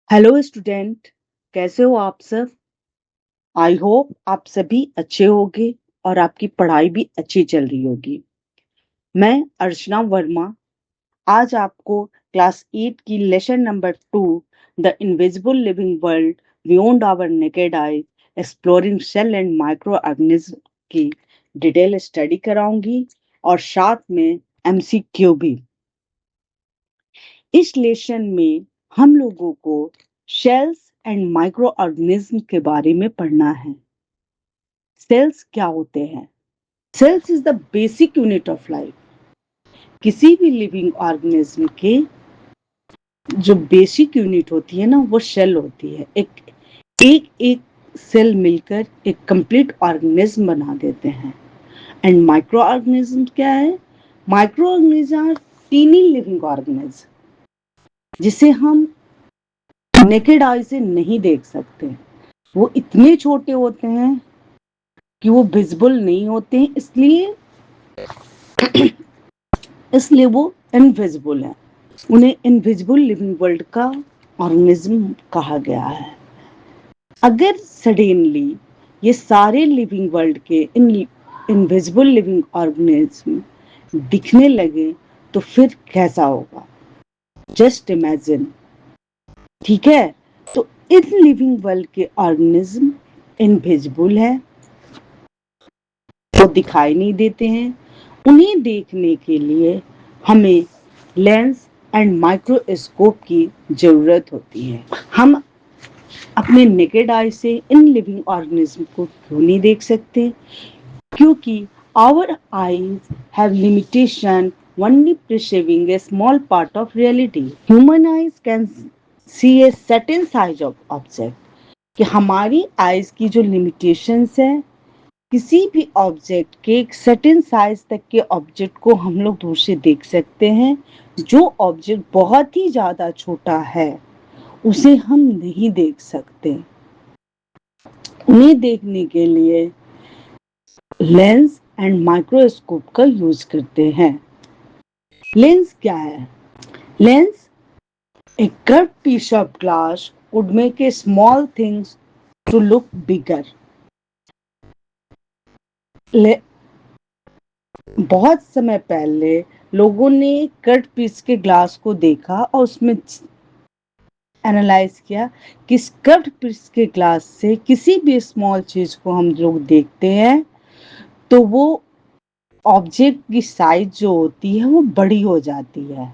Hello student, कैसे हो आप सब। आई होप आप सभी अच्छे होंगे और आपकी पढ़ाई भी अच्छी चल रही होगी। मैं अर्चना वर्मा आज आपको क्लास 8 की lesson number 2 the invisible living world beyond our naked eye exploring cell and microorganism की डिटेल स्टडी कराऊंगी और साथ में एमसीक्यू भी। इस लेसन में हम लोगों को शेल्स एंड माइक्रो ऑर्गेनिज्म के बारे में पढ़ना है। सेल्स क्या होते हैं? Cells is the basic unit of life. किसी भी लिविंग ऑर्गेनिज्म के जो बेसिक यूनिट होती है ना, वो सेल होती है। एक सेल मिलकर एक कंप्लीट ऑर्गेनिज्म बना देते हैं। एंड माइक्रो ऑर्गेनिज्म क्या है? Microorganism are tiny living organism जिसे हम नेकेड आई से नहीं देख सकते। वो इतने छोटे होते हैं कि वो विजिबल नहीं होते हैं, इसलिए वो इनविजिबल है। उन्हें इनविजिबल लिविंग वर्ल्ड का ऑर्गेनिज्म कहा गया है। अगर सडनली ये सारे लिविंग वर्ल्ड के इनविजिबल लिविंग ऑर्गेनिज्म दिखने लगे तो फिर कैसा होगा? Just imagine. ठीक है, तो इन लिविंग वर्ल्ड के ऑर्गेनिज्म इनविजिबल है, वो दिखाई नहीं देते हैं। उन्हें देखने के लिए हमें लेंस एंड माइक्रोस्कोप की जरूरत होती है। हम अपने नेकेड आई से इन लिविंग ऑर्गेनिज्म को क्यों नहीं देख सकते? क्योंकि our eyes have limitation only perceiving a small part of reality. Human eyes can see a certain size of object. कि हमारी आईज की जो लिमिटेशंस है, किसी भी ऑब्जेक्ट के एक सर्टेन साइज तक के ऑब्जेक्ट को हम लोग दूर से देख सकते हैं। जो ऑब्जेक्ट बहुत ही ज्यादा छोटा है उसे हम नहीं देख सकते। उन्हें देखने के लिए लेंस एंड माइक्रोस्कोप का यूज करते हैं। लेंस क्या है? Lens a curved piece of glass would make a small things to look bigger. बहुत समय पहले लोगों ने कट पीस के ग्लास को देखा और उसमें एनालाइज किया कि इस कट पीस के ग्लास से किसी भी स्मॉल चीज को हम लोग देखते हैं तो वो ऑब्जेक्ट की साइज जो होती है वो बड़ी हो जाती है।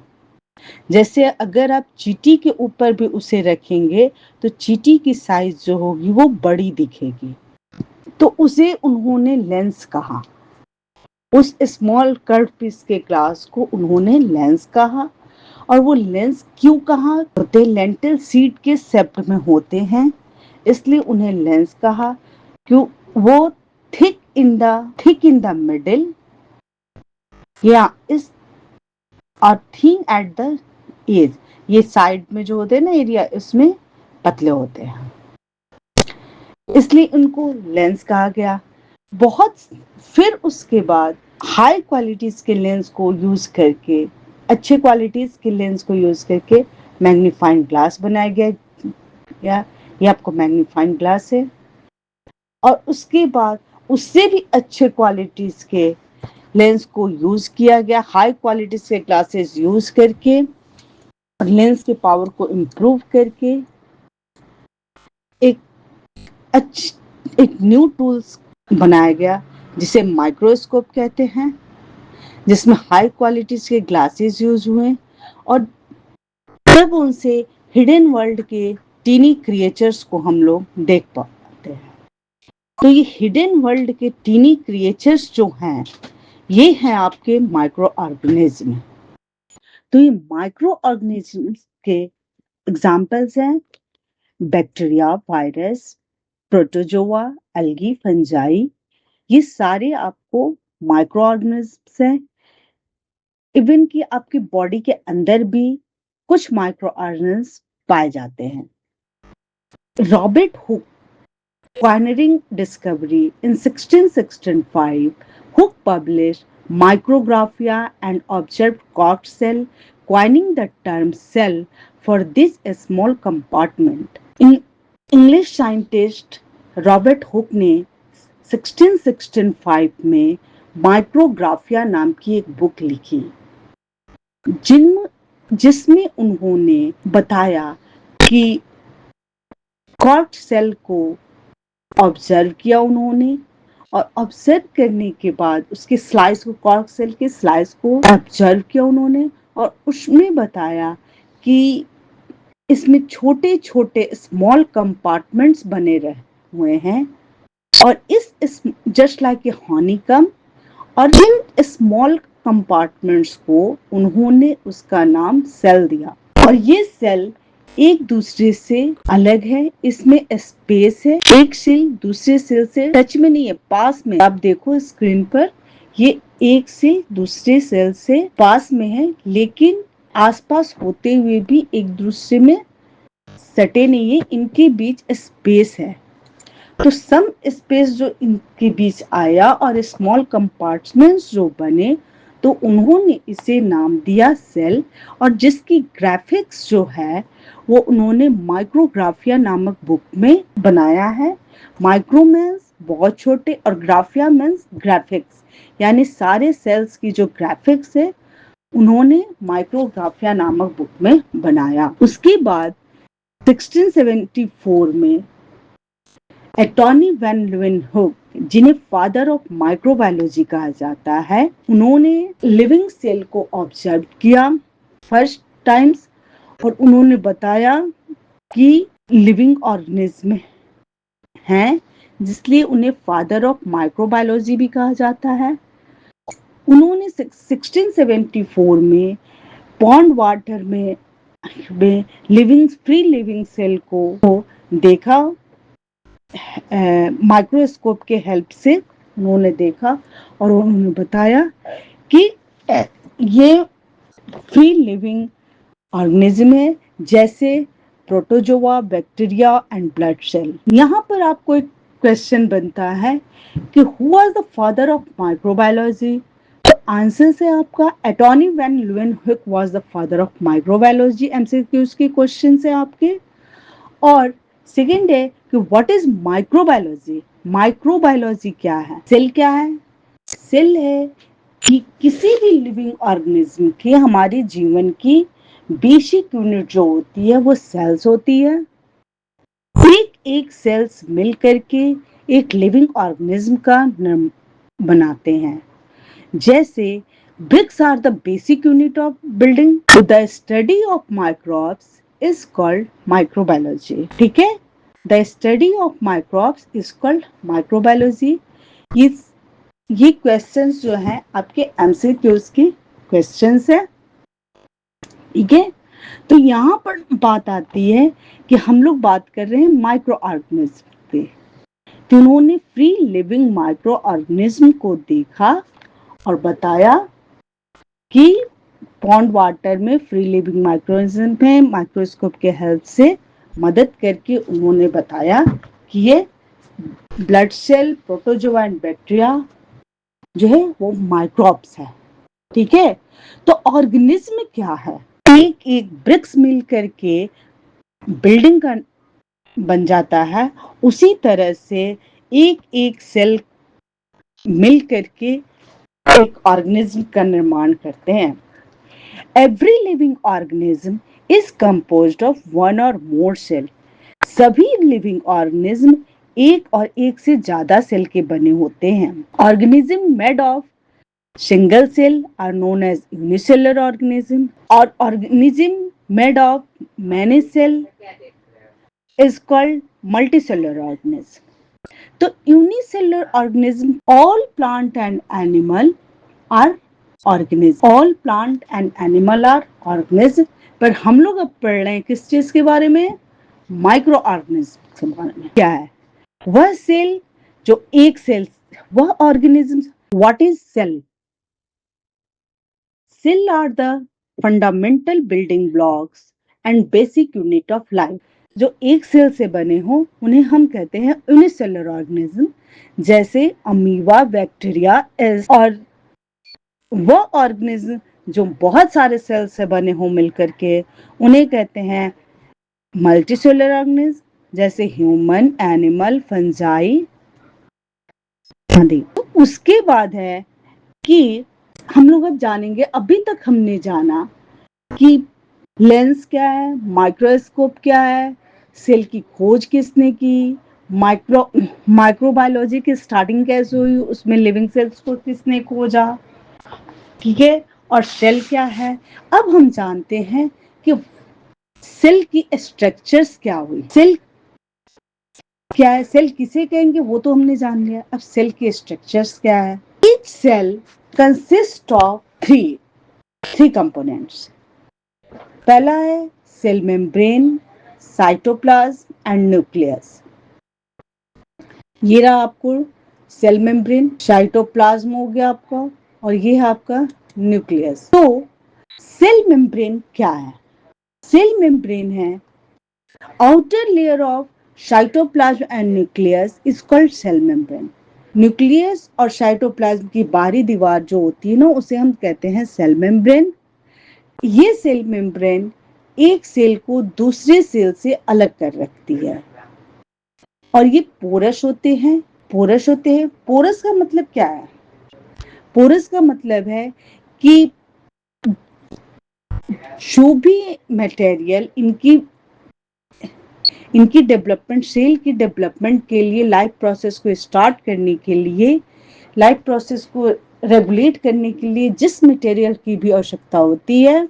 जैसे अगर आप चींटी के ऊपर भी उसे रखेंगे तो चींटी की साइज जो होगी वो बड़ी दिखेगी। तो उसे उन्होंने लेंस कहा। उस स्मॉल कर्व पीस के ग्लास को उन्होंने लेंस कहा। और वो लेंस क्यों कहा? होते लेंटिल सीड के शेप में होते हैं, इसलिए उन्हें लेंस कहा। क्यों? वो थिक इन द मिडिल या इस और थिन एट द एज। ये साइड में जो होते हैं ना एरिया, इसमें पतले होते हैं, इसलिए उनको लेंस कहा गया। बहुत फिर उसके बाद हाई क्वालिटीज के लेंस को यूज करके, अच्छे क्वालिटीज के लेंस को यूज करके मैग्नीफाइंग ग्लास बनाया गया। ये आपको मैग्नीफाइंग ग्लास है। और उसके बाद उससे भी अच्छे क्वालिटीज के लेंस को यूज किया गया। हाई क्वालिटीज के ग्लासेस यूज करके और लेंस के पावर को इम्प्रूव करके एक एक न्यू टूल्स बनाया गया जिसे माइक्रोस्कोप कहते हैं, जिसमें हाई क्वालिटीज के ग्लासेस यूज हुए और तब उनसे हिडन वर्ल्ड के टीनी क्रिएचर्स को हम लोग देख पाते हैं। तो ये हिडन वर्ल्ड के टीनी क्रिएचर्स जो हैं, ये हैं आपके माइक्रो ऑर्गेनिज्म। तो ये माइक्रो ऑर्गेनिज्म के एग्जाम्पल्स हैं bacteria, virus, protozoa, algae, fungi. ये सारे आपको माइक्रो ऑर्गेनिज्म हैं। इवन कि आपकी बॉडी के अंदर भी कुछ माइक्रो ऑर्गेनिज्म पाए जाते हैं। Robert Hooke pioneering discovery in 1665, Hooke published Micrographia and observed cork cell coining the term cell for this small compartment. English scientist Robert Hooke ने 1665 में माइक्रोग्राफिया नाम की एक बुक लिखी, जिसमें उन्होंने बताया कि कॉर्क सेल को ऑब्जर्व किया उन्होंने, और ऑब्जर्व करने के बाद उसके स्लाइस को, कॉर्क सेल के स्लाइस को ऑब्जर्व किया उन्होंने, और उसमें बताया कि इसमें छोटे छोटे स्मॉल कंपार्टमेंट्स बने हुए हैं, और इस जस्ट लाइक ए हनीकॉम्ब, और इन स्मॉल कंपार्टमेंट्स को उन्होंने उसका नाम सेल दिया। और ये सेल एक दूसरे से अलग है, इसमें स्पेस है, एक सेल दूसरे सेल से टच में नहीं है, पास में। आप देखो स्क्रीन पर, ये एक सेल दूसरे सेल से पास में है, लेकिन आसपास होते हुए भी एक दूसरे में सटे नहीं है, इनके बीच स्पेस है। तो सम स्पेस जो इनके बीच आया और स्मॉल कंपार्टमेंट्स जो बने, तो उन्होंने इसे नाम दिया सेल, और जिसकी ग्राफिक्स जो है वो उन्होंने माइक्रोग्राफिया नामक बुक में बनाया है। माइक्रो मीन्स बहुत छोटे, और ग्राफिया मीन्स ग्राफिक्स, यानी सारे सेल्स की जो ग्राफिक्स है उन्होंने माइक्रोग्राफिया नामक बुक में बनाया। उसके बाद 1674 में एंटोनी वैन लीeuwenhoek, जिन्हें फादर ऑफ माइक्रोबायोलॉजी कहा जाता है, उन्होंने लिविंग सेल को ऑब्जर्व किया फर्स्ट टाइम्स, और उन्होंने बताया कि लिविंग ऑर्गेनिज्म हैं, जिसलिए उन्हें फादर ऑफ माइक्रोबायोलॉजी भी कहा जाता है। उन्होंने 1674 में पॉन्ड वाटर में फ्री लिविंग सेल को देखा, माइक्रोस्कोप के हेल्प से उन्होंने देखा, और उन्होंने बताया कि ये फ्री लिविंग ऑर्गेनिज्म है, जैसे protozoa, bacteria and blood cell. यहाँ पर आपको एक क्वेश्चन बनता है कि who was the father of microbiology? तो आंसर से आपका एंटोनी वैन लीeuwenhoek was the father of microbiology, MCQs के क्वेश्चन से आपके। और सेकेंड है कि व्हाट इज माइक्रोबायोलॉजी? माइक्रोबायोलॉजी क्या है? सेल क्या है? सेल है कि किसी भी लिविंग ऑर्गेनिज्म के, हमारे जीवन की बेसिक यूनिट जो होती है वो सेल्स होती है। एक एक सेल्स मिल करके एक लिविंग ऑर्गेनिज्म का बनाते हैं। जैसे bricks are the basic unit of building, the study of microbes is called microbiology. ठीक है, the study of microbes is called microbiology. ये क्वेश्चंस जो हैं आपके एमसीक्यूज के क्वेश्चंस है, ठीक है। तो यहाँ पर बात आती है कि हम लोग बात कर रहे हैं माइक्रो ऑर्गेनिज्म पे, तो उन्होंने फ्री लिविंग माइक्रो ऑर्गेनिज्म को देखा और बताया कि पॉन्ड वाटर में फ्री लिविंग माइक्रोऑर्गेनिज्म है। माइक्रोस्कोप के हेल्प से मदद करके उन्होंने बताया कि ये blood cell, protozoa and bacteria जो है वो माइक्रोब्स है, ठीक है। तो ऑर्गेनिज्म क्या है? एक एक ब्रिक्स मिल करके बिल्डिंग का बन जाता है, उसी तरह से एक एक सेल मिल करके एक ऑर्गेनिज्म का निर्माण करते हैं। Every living organism is composed of one और मोर सेल। सभी लिविंग ऑर्गेनिज्म एक और एक से ज्यादा सेल के बने होते हैं। Organism made of single cell are known as unicellular organism, और organism made of many cell is called multicellular organism. तो unicellular organism, all plant and animal are organism, all plant and animal are organism. पर हम लोग अब पढ़ रहे हैं किस चीज के बारे में? माइक्रो ऑर्गेनिज्म के बारे में। क्या है वह सेल जो एक सेल, वह organism. What is cell? Cell are the fundamental building blocks and basic unit of life. जो एक सेल से बने हो उन्हें हम कहते हैं यूनिसेलुलर ऑर्गेनिज्म, जैसे अमीबा, बैक्टीरिया, और वह ऑर्गेनिज्म जो बहुत सारे सेल से बने हों मिलकर के, उन्हें कहते हैं मल्टीसेलुलर ऑर्गेनिज्म, जैसे ह्यूमन, एनिमल, फंजाई आदि। तो उसके बाद है कि हम लोग अब जानेंगे, अभी तक हमने जाना कि लेंस क्या है, माइक्रोस्कोप क्या है, सेल की खोज किसने की, माइक्रोबायोलॉजी की स्टार्टिंग कैसे हुई, उसमें लिविंग सेल्स को किसने खोजा, ठीक है, और सेल क्या है। अब हम जानते हैं कि सेल की स्ट्रक्चर्स क्या हुई, सेल क्या है, सेल किसे कहेंगे वो तो हमने जान लिया। अब सेल की स्ट्रक्चर्स क्या है। Each cell consist of three components. पहला है cell membrane, cytoplasm and nucleus. ये रहा आपको सेल मेम्ब्रेन, साइटोप्लाज्म हो गया आपका, और ये है आपका न्यूक्लियस। तो सेल मेम्ब्रेन क्या है। सेल मेम्ब्रेन है outer layer of cytoplasm and nucleus is called cell membrane. Nucleus और साइटोप्लाज्म की बाहरी दीवार जो होती है ना, उसे हम कहते हैं सेल मेम्ब्रेन। ये सेल मेम्ब्रेन एक सेल को दूसरे सेल से अलग कर रखती है, और ये पोरस होते हैं। पोरस का मतलब क्या है। पोरस का मतलब है कि जो भी मटेरियल इनकी डेवलपमेंट, सेल की डेवलपमेंट के लिए, लाइफ प्रोसेस को स्टार्ट करने के लिए, लाइफ प्रोसेस को रेगुलेट करने के लिए जिस मटेरियल की भी आवश्यकता होती है,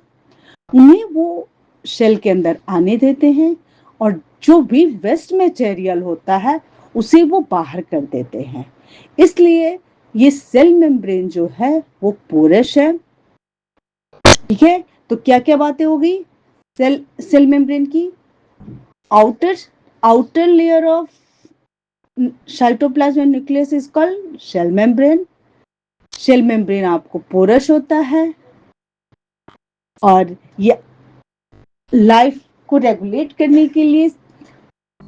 उन्हें वो सेल के अंदर आने देते हैं, और जो भी वेस्ट मटेरियल होता है उसे वो बाहर कर देते हैं। इसलिए ये सेल मेम्ब्रेन जो है वो पोरस है, ठीक है। तो क्या क्या बातें होगी सेल मेम्ब्रेन की। outer layer of cytoplasm and nucleus is called cell membrane. Cell membrane आपको पोरस होता है, और ये लाइफ को रेगुलेट करने के लिए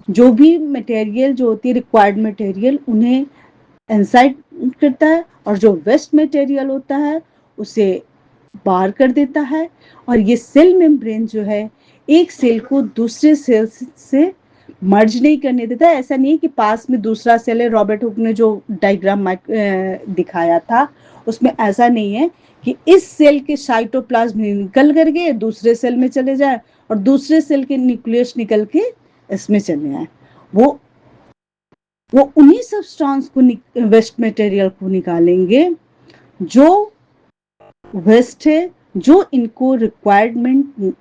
जो भी मटेरियल जो होती है, रिक्वायर्ड मटेरियल, उन्हें इनसाइड करता है, और जो वेस्ट मटेरियल होता है उसे बाहर कर देता है। और ये सेल मेम्ब्रेन जो है एक सेल को दूसरे सेल से मर्ज नहीं करने देता है। ऐसा नहीं है कि पास में दूसरा सेल है, रॉबर्ट हुक ने जो डायग्राम दिखाया था उसमें ऐसा नहीं है कि इस सेल के साइटोप्लाज्म निकल करके दूसरे सेल में चले जाए और दूसरे सेल के न्यूक्लियस निकल के इसमें चले आए। वो उन्हीं सब्सटेंस को, वेस्ट मटेरियल को निकालेंगे जो वेस्ट है, जो इनको रिक्वायरमेंट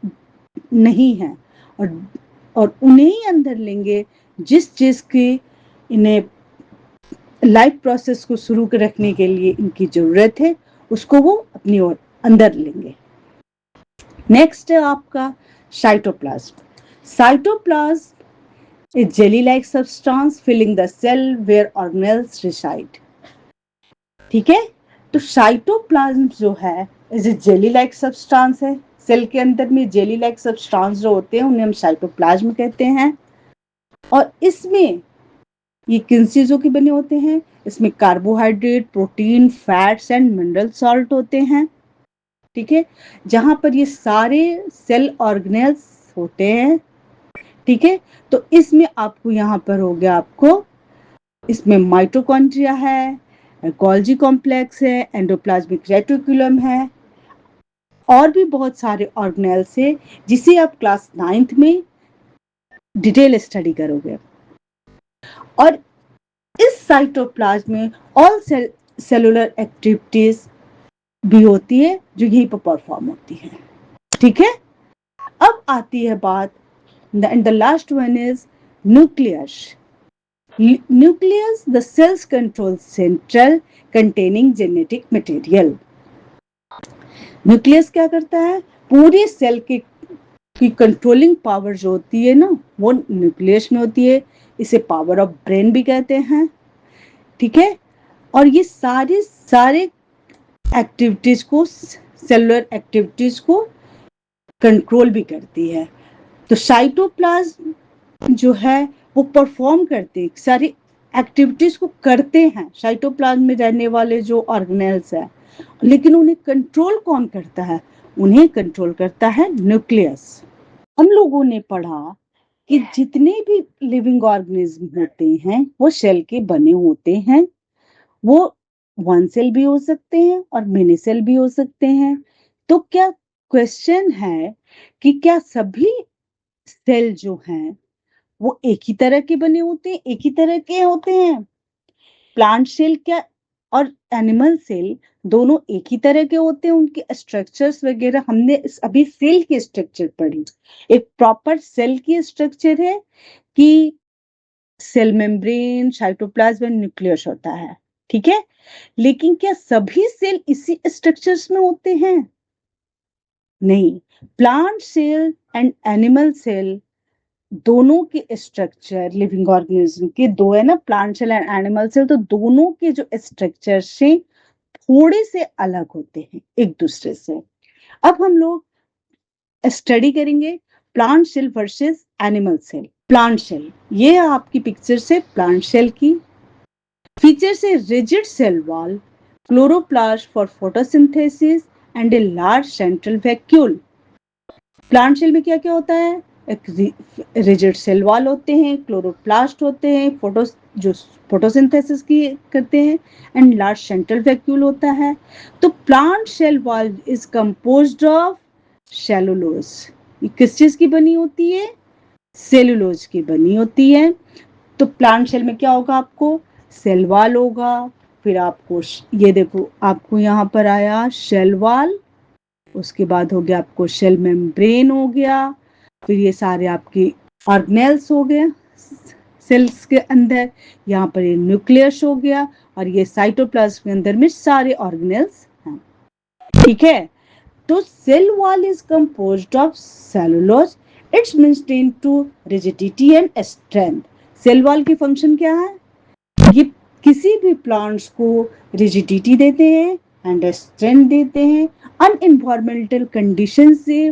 नहीं है, और उन्हें ही अंदर लेंगे जिस चीज की इन्हें लाइफ प्रोसेस को शुरू रखने के लिए इनकी जरूरत है, उसको वो अपनी ओर अंदर लेंगे। नेक्स्ट है आपका cytoplasm. Cytoplasm is jelly like substance filling the cell where organelles reside, ठीक है। तो साइटोप्लाज्म जो है is a jelly like substance है। सेल के अंदर में जेली लाइक सब्सटेंस जो होते हैं उन्हें हम साइटोप्लाज्म कहते हैं। और इसमें ये किन चीजों के बने होते हैं। इसमें carbohydrate, protein, fats and mineral salt होते हैं, ठीक है। जहां पर ये सारे सेल ऑर्गेनेल्स होते हैं, ठीक है। तो इसमें आपको यहाँ पर हो गया, आपको इसमें माइटोकॉन्ड्रिया है, गोल्जी कॉम्प्लेक्स है, एंडोप्लाज्मिक रेटिकुलम है, और भी बहुत सारे ऑर्गेनेल्स है जिसे आप क्लास 9th में डिटेल स्टडी करोगे। और इस साइटोप्लाज्म में ऑल सेलुलर एक्टिविटीज भी होती है जो यहीं पर परफॉर्म होती है, ठीक है। अब आती है बात, and the last one is nucleus. Nucleus the cell's control central containing genetic material. Nucleus क्या करता है, पूरे सेल की कंट्रोलिंग पावर जो होती है ना, वो न्यूक्लियस में होती है। इसे पावर ऑफ ब्रेन भी कहते हैं, ठीक है। और ये सारे एक्टिविटीज को, सेलुलर एक्टिविटीज को कंट्रोल भी करती है। तो साइटोप्लाज्म जो है वो परफॉर्म करते हैं, सारी एक्टिविटीज को करते हैं। साइटोप्लाज्म में रहने वाले जो ऑर्गेनेल्स है लेकिन उन्हें कंट्रोल कौन करता है? उन्हें कंट्रोल करता है न्यूक्लियस। हम लोगों ने पढ़ा कि जितने भी लिविंग ऑर्गेनिज्म होते हैं वो सेल के बने होते हैं। वो वन सेल भी हो सकते हैं और मेनी सेल भी हो सकते हैं। तो क्या क्वेश्चन है कि क्या सभी सेल जो हैं वो एक ही तरह के बने होते हैं, एक ही तरह के होते हैं? प्लांट सेल क्या और एनिमल सेल दोनों एक ही तरह के होते हैं? उनके स्ट्रक्चर्स वगैरह हमने अभी सेल की स्ट्रक्चर पढ़ी। एक प्रॉपर सेल की स्ट्रक्चर है कि cell membrane, cytoplasm and nucleus होता है, ठीक है। लेकिन क्या सभी सेल इसी स्ट्रक्चर्स में होते हैं? नहीं। Plant cell and animal cell दोनों के स्ट्रक्चर, लिविंग ऑर्गेनिज्म के दो है ना, plant cell and animal cell, तो दोनों के जो स्ट्रक्चर से थोड़े से अलग होते हैं एक दूसरे से। अब हम लोग स्टडी करेंगे plant cell versus animal cell. Plant cell, ये है आपकी पिक्चर से प्लांट सेल की। Features a rigid cell wall, chloroplast for photosynthesis and a large central vacuole. Plant cell में क्या क्या होता है? एक रिजिड सेल वॉल होते हैं, क्लोरोप्लास्ट होते हैं जो फोटोसिंथेसिस की करते हैं, एंड लार्ज सेंट्रल वैक्यूल होता है। तो plant cell wall is composed of cellulose. ये किस चीज की बनी होती है? सेलुलोज की बनी होती है। तो प्लांट सेल में क्या होगा? आपको सेल वॉल होगा, फिर आपको ये देखो, आपको यहाँ पर आया सेल वॉल, उसके बाद हो गया आपको सेल मेम्ब्रेन हो गया, फिर ये सारे आपके ऑर्गेनेल्स हो गए सेल्स के अंदर, यहाँ पर ये न्यूक्लियस हो गया, और ये साइटोप्लाज्म के अंदर में सारे ऑर्गेनेल्स हैं, ठीक है। तो cell wall is composed of cellulose, its maintain to rigidity and strength. Cell wall की फंक्शन क्या है? ये किसी भी प्लांट्स को रिजिडिटी देते हैं एंड स्ट्रेंथ देते हैं। अनइन्वायरमेंटल कंडीशन से,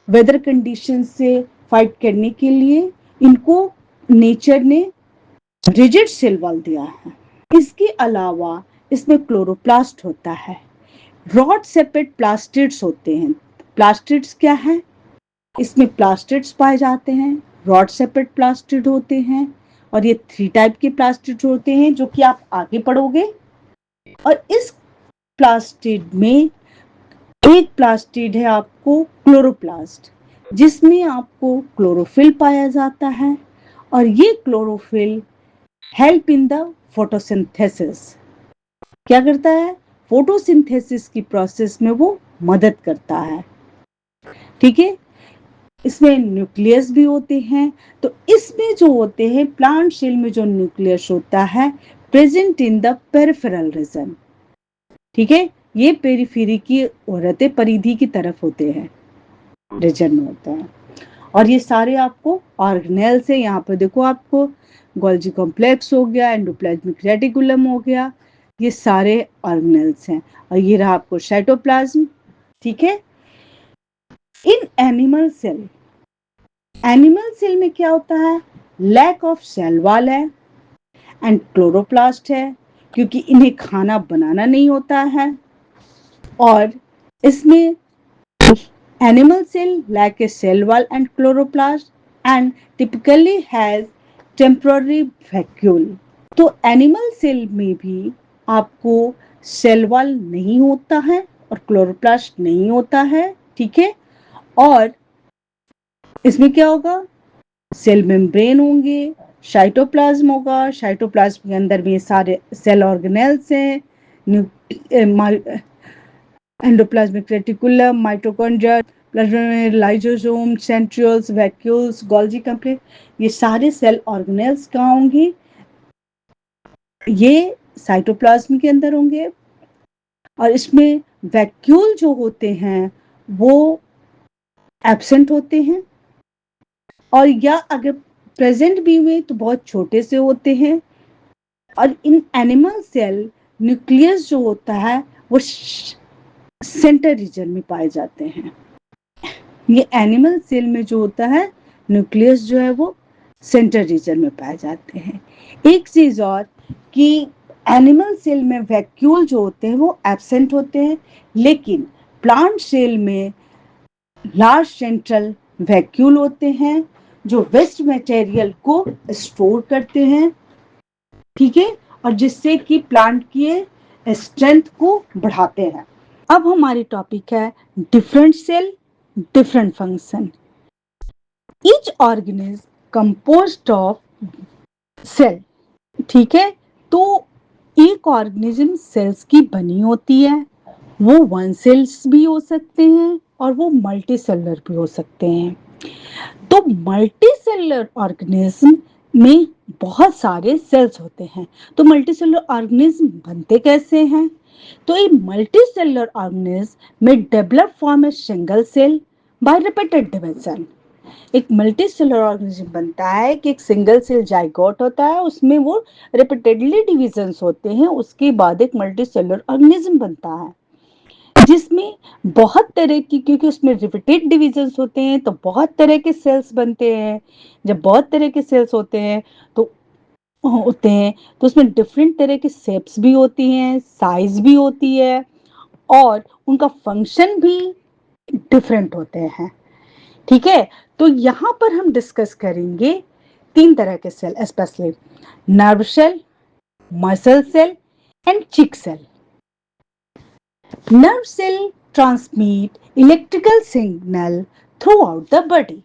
वेदर कंडीशन से फाइट करने के लिए इनको नेचर ने रिजिड सेल वॉल दिया है। इसके अलावा इसमें क्लोरोप्लास्ट होता है, रॉड सेपेट प्लास्टिड्स होते हैं। प्लास्टिड्स क्या है? इसमें प्लास्टिड्स पाए जाते हैं, रॉड सेपेट प्लास्टिड होते हैं, और ये 3 टाइप के प्लास्टिड होते हैं जो कि आप आगे पढ़ोगे। और इस प्लास्टिड में एक प्लास्टिड है आपको क्लोरोप्लास्ट, जिसमें आपको क्लोरोफिल पाया जाता है, और ये chlorophyll help in the photosynthesis. क्या करता है? फोटोसिंथेसिस की प्रोसेस में वो मदद करता है, ठीक है। इसमें न्यूक्लियस भी होते हैं। तो इसमें जो होते हैं प्लांट सेल में जो न्यूक्लियस होता है present in the peripheral region, ठीक है। ये पेरिफेरी की होते परिधि की तरफ होते हैं, रीजन में होता है। और ये सारे आपको ऑर्गेनेल से, यहाँ पर देखो आपको गोल्जी कॉम्प्लेक्स हो गया, एंडोप्लाज्मिक रेटिकुलम हो गया, ये सारे ऑर्गेनेल्स हैं। और ये रहा आपको साइटोप्लाज्म, ठीक है। इन एनिमल सेल में क्या होता है? लैक ऑफ सेल वॉल है एंड क्लोरोप्लास्ट है, क्योंकि इन्हें खाना बनाना नहीं होता है। और इसमें animal cell lack a cell wall and chloroplast and typically has temporary vacuole. तो एनिमल सेल में भी आपको सेल वॉल नहीं होता है और क्लोरोप्लास्ट नहीं होता है, ठीक है। और इसमें क्या होगा? सेल मेम्ब्रेन होंगे, साइटोप्लाज्म होगा, साइटोप्लाज्म के अंदर भी सारे सेल ऑर्गेनेल्स हैं, endoplasmic reticulum, mitochondria, lysosome, centrioles, vacuoles, Golgi complex, ये सारे सेल ऑर्गेनेल्स कहाँ होंगे? ये साइटोप्लाज्म के अंदर होंगे। और इसमें वैक्यूल जो होते हैं वो एब्सेंट होते हैं, और या अगर प्रेजेंट भी हुए तो बहुत छोटे से होते हैं। और इन एनिमल सेल न्यूक्लियस जो होता है वो सेंटर रीजन में पाए जाते हैं। ये एनिमल सेल में जो होता है न्यूक्लियस जो है वो सेंटर रीजन में पाए जाते हैं। एक चीज और कि एनिमल सेल में वैक्यूल जो होते हैं वो एब्सेंट होते हैं, लेकिन प्लांट सेल में लार्ज सेंट्रल वैक्यूल होते हैं जो वेस्ट मटेरियल को स्टोर करते हैं, ठीक है, और जिससे कि प्लांट की स्ट्रेंथ को बढ़ाते हैं। अब हमारी टॉपिक है different cell, different function. Each organism composed of cell, ठीक है, तो एक ऑर्गेनिज्म सेल्स की बनी होती है, वो वन सेल्स भी हो सकते हैं और वो मल्टी सेलुलर भी हो सकते हैं। तो मल्टी सेलुलर ऑर्गेनिज्म में बहुत सारे सेल्स होते हैं। तो मल्टी सेलुलर ऑर्गेनिज्म बनते कैसे हैं? तो ये मल्टी सेलुलर ऑर्गेनिज्म में develop form a single cell by repeated division. एक मल्टी सेलुलर ऑर्गेनिज्म बनता है कि एक सिंगल सेल जाइगोट होता है, उसमें वो रिपीटेडली डिविजन्स होते हैं, उसके बाद एक मल्टी सेलुलर ऑर्गेनिज्म बनता है जिसमें बहुत तरह की, क्योंकि उसमें रिपीटेड डिविजन्स होते हैं तो बहुत तरह के सेल्स बनते हैं। जब बहुत तरह के सेल्स तो उसमें डिफरेंट तरह के शेप्स भी होती हैं, साइज भी होती है और उनका फंक्शन भी डिफरेंट होते हैं, ठीक है। तो यहाँ पर हम डिस्कस करेंगे तीन तरह के cell, specially nerve cell, muscle cell and cheek cell. Nerve cell transmit electrical signal throughout the body.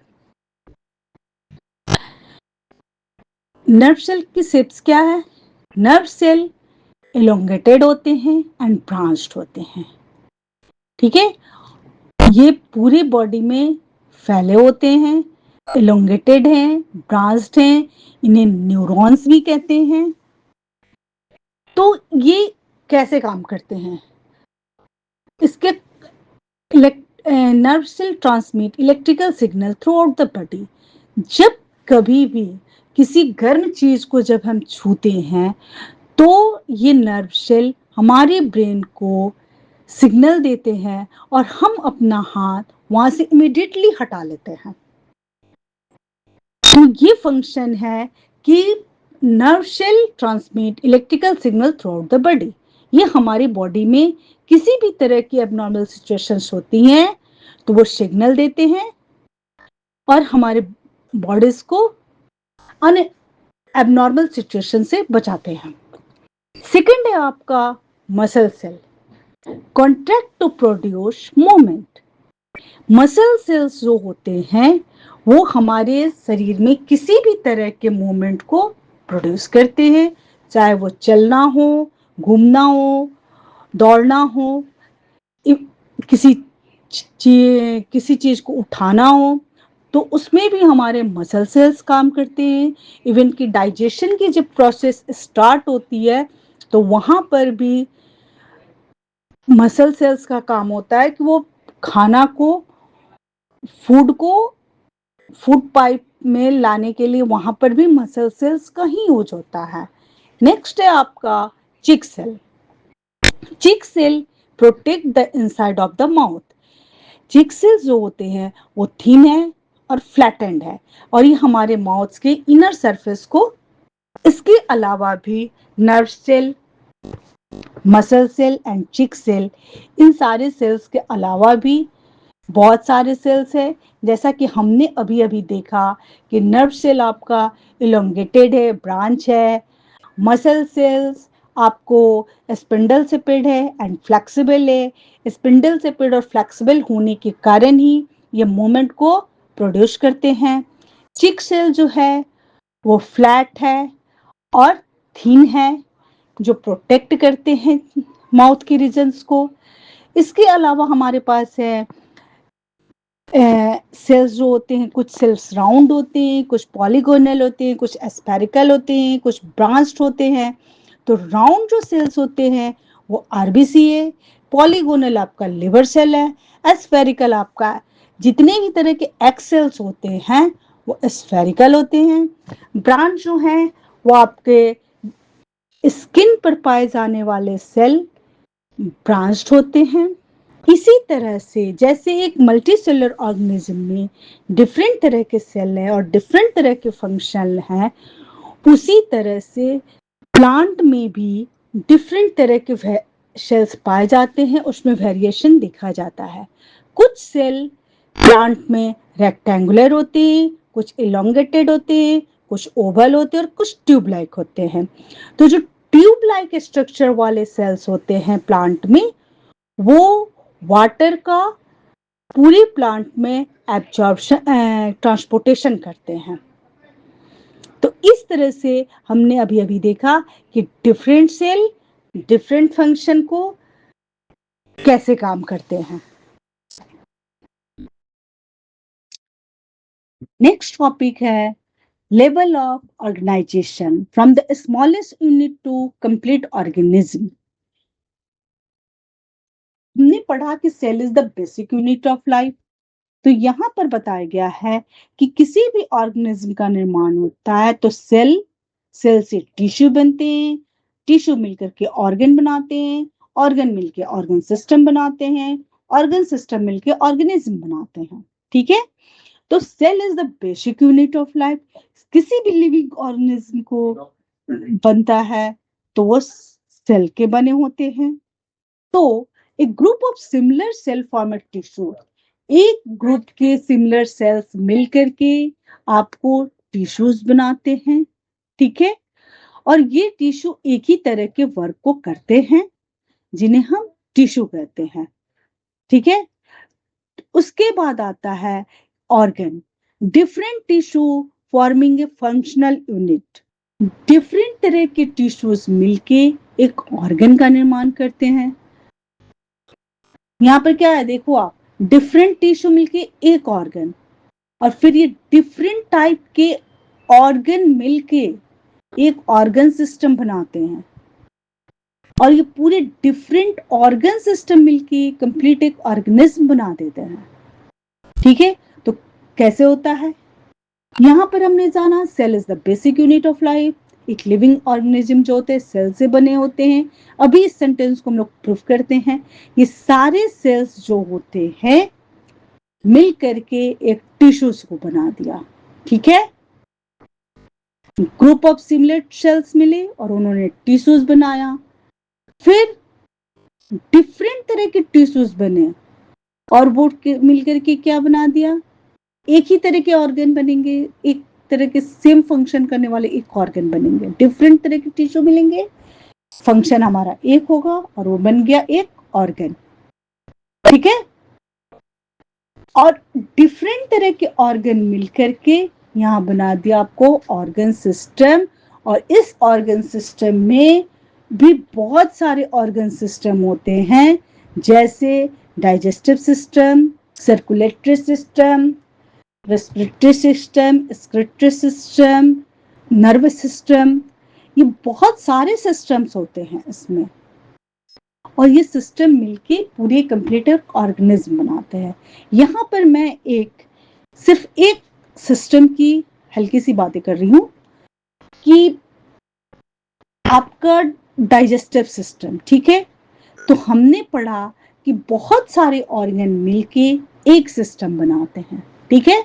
Nerve cell की शेप्स क्या है? नर्व सेल elongated होते हैं एंड ब्रांच्ड होते हैं, ठीक है। ये पूरी बॉडी में फैले होते हैं, elongated हैं, ब्रांच्ड हैं, इन्हें न्यूरॉन्स भी कहते हैं। तो ये कैसे काम करते हैं? इसके nerve cell transmit electrical signal throughout the body. जब कभी भी किसी गर्म चीज को जब हम छूते हैं तो ये नर्व सेल हमारे ब्रेन को सिग्नल देते हैं और हम अपना हाथ वहां से इमीडिएटली हटा लेते हैं। तो ये फंक्शन है कि nerve cell transmit electrical signal throughout the body. ये हमारी बॉडी में किसी भी तरह की एबनॉर्मल सिचुएशंस होती हैं तो वो सिग्नल देते हैं और हमारे बॉडीज को अन एबनॉर्मल सिचुएशन से बचाते हैं। सेकंड है आपका muscle cell, contract to produce movement. Muscle cells जो होते हैं वो हमारे शरीर में किसी भी तरह के मूवमेंट को प्रोड्यूस करते हैं, चाहे वो चलना हो, घूमना हो, दौड़ना हो, किसी चीज को उठाना हो, तो उसमें भी हमारे मसल सेल्स काम करते हैं। इवन की डाइजेशन की जब प्रोसेस स्टार्ट होती है तो वहां पर भी मसल सेल्स का काम होता है कि वो खाना को, फूड पाइप में लाने के लिए वहां पर भी मसल सेल्स का ही यूज होता है। नेक्स्ट है आपका cheek cell. Cheek cell protect the inside of the mouth. Cheek cells जो होते हैं वो थिन है और फ्लैटेंड है और ये हमारे माउथ के इनर सरफेस को, इसके अलावा भी nerve cell, muscle cell and cheek cell, इन सारे सेल्स के अलावा भी बहुत सारे सेल्स है। जैसा कि हमने अभी अभी देखा कि नर्व सेल आपका इलोंगेटेड है, ब्रांच है, मसल सेल्स आपको स्पिंडल सेपिड है एंड फ्लेक्सिबल है। स्पिंडल सेपिड और फ्लेक्सिबल होने के कारण ही ये मूवमेंट को प्रोड्यूस करते हैं। चिक सेल जो है वो फ्लैट है और थीन है, जो प्रोटेक्ट करते हैं माउथ के रीजन्स को। इसके अलावा हमारे पास है सेल्स जो होते हैं, कुछ सेल्स राउंड होते हैं, कुछ पॉलीगोनल होते हैं, कुछ एस्पेरिकल होते हैं, कुछ ब्रांच्ड होते हैं। तो राउंड जो सेल्स होते हैं वो आरबीसी है, पॉलीगोनल आपका लिवर सेल है, एस्फेरिकल आपका, जितने भी तरह के एक्स सेल्स होते हैं वो स्फेरिकल होते हैं। ब्रांच जो है वो आपके स्किन पर पाए जाने वाले सेल ब्रांच्ड होते हैं। इसी तरह से जैसे एक मल्टी सेलुलर ऑर्गेनिज्म में डिफरेंट तरह के सेल हैं और डिफरेंट तरह के फंक्शन हैं, उसी तरह से प्लांट में भी डिफरेंट तरह के सेल्स पाए जाते हैं, उसमें वेरिएशन देखा जाता है। कुछ सेल प्लांट में रेक्टेंगुलर होते हैं, कुछ इलोंगेटेड होते हैं, कुछ ओवल होते हैं और कुछ ट्यूब लाइक होते हैं। तो जो ट्यूब लाइक स्ट्रक्चर वाले सेल्स होते हैं प्लांट में, वो वाटर का पूरे प्लांट में एब्जॉर्प्शन ट्रांसपोर्टेशन करते हैं। तो इस तरह से हमने अभी अभी देखा कि डिफरेंट सेल डिफरेंट फंक्शन को कैसे काम करते हैं। नेक्स्ट टॉपिक है level of organisation from the smallest unit to complete organism. हमने पढ़ा कि cell is the basic unit of life. तो यहाँ पर बताया गया है कि किसी भी ऑर्गेनिज्म का निर्माण होता है तो सेल से टिश्यू बनते हैं, टिश्यू मिलकर के ऑर्गन बनाते हैं, ऑर्गन मिलके ऑर्गन सिस्टम बनाते हैं, ऑर्गन सिस्टम मिलके ऑर्गेनिज्म बनाते हैं। ठीक है, तो cell is the basic unit of life. किसी भी लिविंग ऑर्गेनिज्म को बनता है तो वो सेल के बने होते हैं। तो एक group of similar cell format tissue, एक ग्रुप के सिमिलर सेल्स मिलकर के आपको टिश्यूज बनाते हैं। ठीक है, और ये टिश्यू एक ही तरह के वर्क को करते हैं जिन्हें हम टिश्यू कहते हैं। ठीक है, उसके बाद आता है organ, different tissue forming a functional unit. Different तरह के टिश्यूज मिलके एक ऑर्गन का निर्माण करते हैं। यहाँ पर क्या है, देखो आप, डिफरेंट टिश्यू मिलके एक ऑर्गन, और फिर ये डिफरेंट टाइप के ऑर्गन मिलके एक ऑर्गन सिस्टम बनाते हैं, और ये पूरे डिफरेंट ऑर्गन सिस्टम मिलके कंप्लीट एक ऑर्गेनिज्म बना देते हैं। ठीक है, तो कैसे होता है, यहाँ पर हमने जाना cell is the basic unit of life. एक लिविंग ऑर्गेनिज्म जो होते हैं सेल से बने होते हैं। अभी इस सेंटेंस को हम लोग प्रूफ करते हैं। ये सारे सेल्स जो होते हैं मिल करके एक टिश्यूज को बना दिया। ठीक है, ग्रुप ऑफ सिमिलर सेल्स मिले और उन्होंने टिश्यूज बनाया। फिर डिफरेंट तरह के टिश्यूज बने और वो मिलकर के क्या बना दिया, एक ही तरह के ऑर्गन बनेंगे, एक तरह के सेम फंक्शन करने वाले एक ऑर्गन बनेंगे। डिफरेंट तरह के टिश्यू मिलेंगे, फंक्शन हमारा एक होगा और वो बन गया एक ऑर्गन। ठीक है, और डिफरेंट तरह के ऑर्गन मिलकर के यहाँ बना दिया आपको ऑर्गन सिस्टम। और इस ऑर्गन सिस्टम में भी बहुत सारे ऑर्गन सिस्टम होते हैं, जैसे digestive system, circulatory system, respiratory system, excretory system, nervous system. ये बहुत सारे सिस्टम्स होते हैं इसमें, और ये सिस्टम मिलके पूरे कंप्लीट ऑर्गेनिज्म बनाते हैं। यहाँ पर मैं सिर्फ एक सिस्टम की हल्की सी बातें कर रही हूँ कि आपका डाइजेस्टिव सिस्टम। ठीक है, तो हमने पढ़ा कि बहुत सारे ऑर्गन मिलके एक सिस्टम बनाते हैं। ठीक है,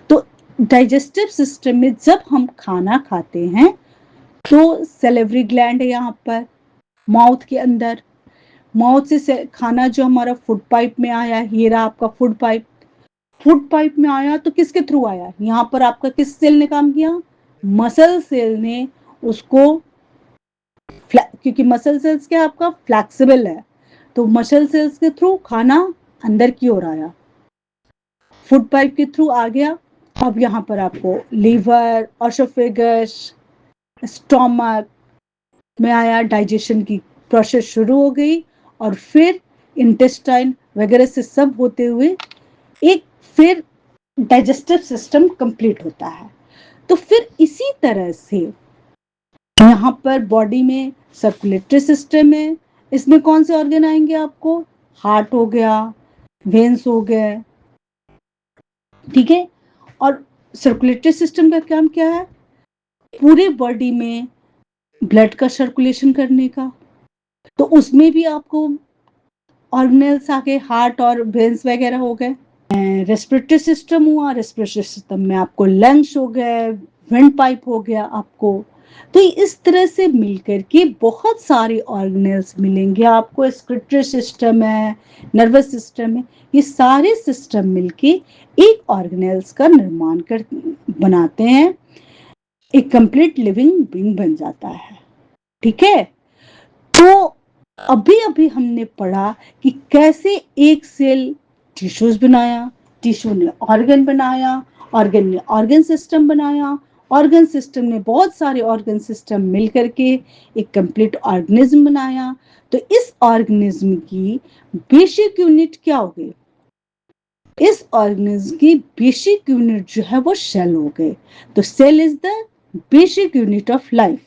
तो डाइजेस्टिव सिस्टम में जब हम खाना खाते हैं तो सैलिवरी ग्लैंड है यहाँ पर माउथ के अंदर। माउथ से खाना जो हमारा फूड पाइप में आया, ये रहा आपका फूड पाइप। फूड पाइप में आया तो किसके थ्रू आया, यहाँ पर आपका किस सेल ने काम किया, मसल सेल ने उसको, क्योंकि मसल सेल्स क्या आपका फ्लेक्सिबल है, तो मसल सेल्स के थ्रू खाना अंदर की ओर आया, फूड पाइप के थ्रू आ गया। अब यहाँ पर आपको लीवर, ऑसोफेगस, स्टोमक में आया, डाइजेशन की प्रोसेस शुरू हो गई, और फिर इंटेस्टाइन वगैरह से सब होते हुए एक फिर डाइजेस्टिव सिस्टम कंप्लीट होता है। तो फिर इसी तरह से यहाँ पर बॉडी में सर्कुलेटरी सिस्टम है, इसमें कौन से ऑर्गन आएंगे आपको, हार्ट हो गया, वेन्स हो गए। ठीक है, और सर्कुलेटरी सिस्टम का काम क्या है, पूरे बॉडी में ब्लड का सर्कुलेशन करने का। तो उसमें भी आपको ऑर्गेनल्स आ गए, हार्ट और वेन्स वगैरह हो गए। रेस्पिरेटरी सिस्टम हुआ, रेस्पिरेटरी सिस्टम में आपको लंग्स हो गए, विंड पाइप हो गया आपको, तो इस तरह से मिलकर के बहुत सारे ऑर्गेनेल्स मिलेंगे आपको। एक्सक्रीटरी सिस्टम है, नर्वस सिस्टम है, ये सारे सिस्टम मिलके एक ऑर्गेनेल्स का निर्माण कर बनाते हैं, एक कंप्लीट लिविंग बीइंग बन जाता है। ठीक है, तो अभी अभी हमने पढ़ा कि कैसे एक सेल टिश्यूज बनाया, टिश्यू ने ऑर्गन बनाया, ऑर्गन ने ऑर्गन सिस्टम बनाया, ऑर्गन सिस्टम ने बहुत सारे ऑर्गन सिस्टम मिल करके एक कंप्लीट ऑर्गेनिज्म बनाया। तो इस ऑर्गेनिज्म की बेसिक यूनिट क्या हो गई? इस ऑर्गेनिज्म की बेसिक यूनिट जो है वो सेल हो गए। तो cell is the basic unit of life.